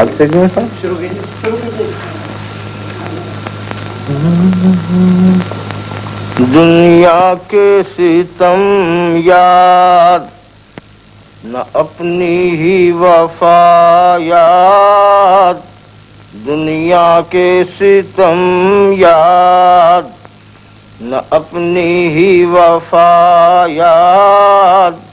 حد سے کیوں سر دنیا کے ستم یاد نہ اپنی ہی وفا یاد دنیا کے ستم یاد نہ اپنی ہی وفا یاد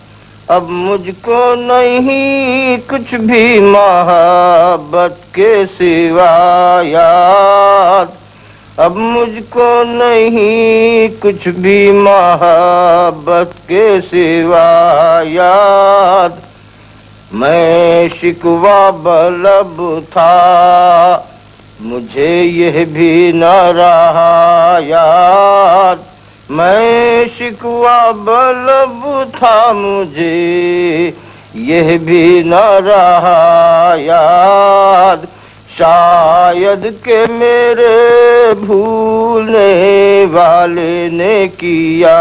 اب مجھ کو نہیں کچھ بھی محبت کے سوا یاد اب مجھ کو نہیں کچھ بھی محبت کے سوا یاد میں شکوہ بلب تھا مجھے یہ بھی نہ رہا یاد میں شکوہ بلب تھا مجھے یہ بھی نہ رہا یاد شاید کہ میرے بھولنے والے نے کیا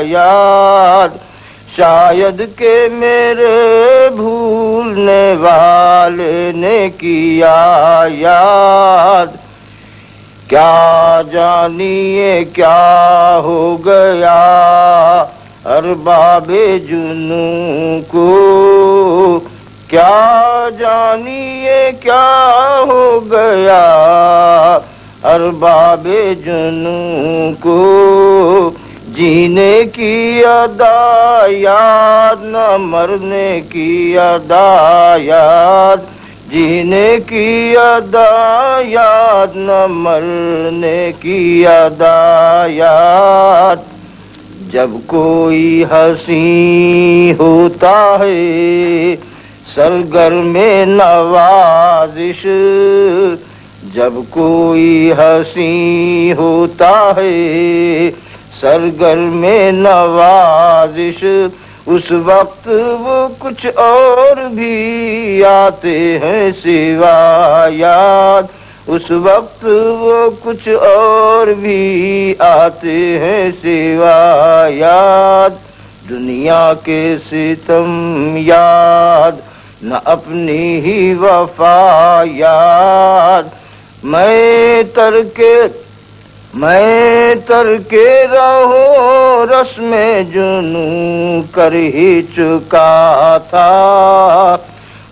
یاد شاید کہ میرے بھولنے والے نے کیا یاد کیا جانیے کیا ہو گیا ارباب جنوں کو کیا جانیے کیا ہو گیا ارباب جنوں کو جینے کی ادا یاد نہ مرنے کی ادا یاد جینے کی ادا یاد نہ مرنے کی ادا یاد جب کوئی حسین ہوتا ہے سرگرم نوازش جب کوئی حسین ہوتا ہے سرگرم نوازش اس وقت وہ کچھ اور بھی آتے ہیں سوا یاد اس وقت وہ کچھ اور بھی آتے ہیں سوا یاد دنیا کے ستم یاد نہ اپنی ہی وفا یاد میں ترکے رہو رسم جنوں کر ہی چکا تھا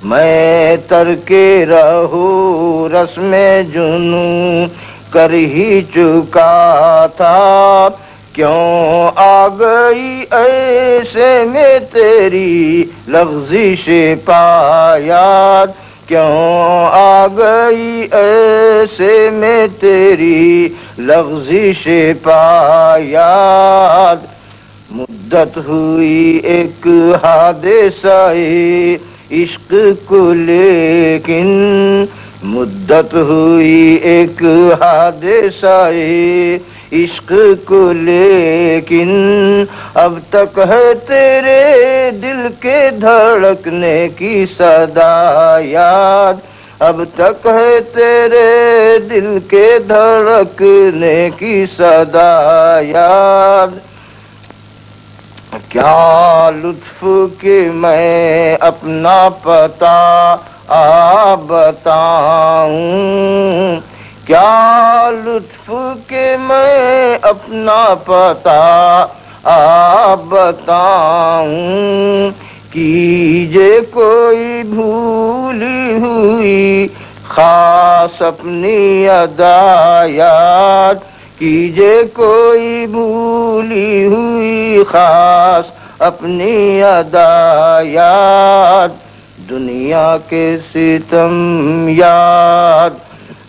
میں ترکے رہو رسم جنوں کر ہی چکا تھا کیوں آ گئی ایسے میں تیری لغزش پا یاد کیوں آ گئی ایسے میں تیری لغزش پا یاد مدت ہوئی ایک حادثہ عشق کو لیکن مدت ہوئی ایک حادثہ عشق کو لیکن اب تک ہے تیرے دل کے دھڑکنے کی صدا یاد اب تک ہے تیرے دل کے دھڑکنے کی صدا یاد کیا لطف کہ میں اپنا پتہ بتاؤں کیا لطف کہ میں اپنا پتہ بتاؤں کیجے کوئی بھولی ہوئی خاص اپنی ادا یاد کیجے کوئی بھولی ہوئی خاص اپنی ادا یاد دنیا کے ستم یاد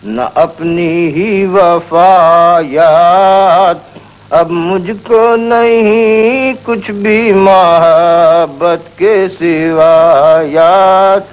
نہ اپنی ہی وفا یاد اب مجھ کو نہیں کچھ بھی محبت کے سوا یاد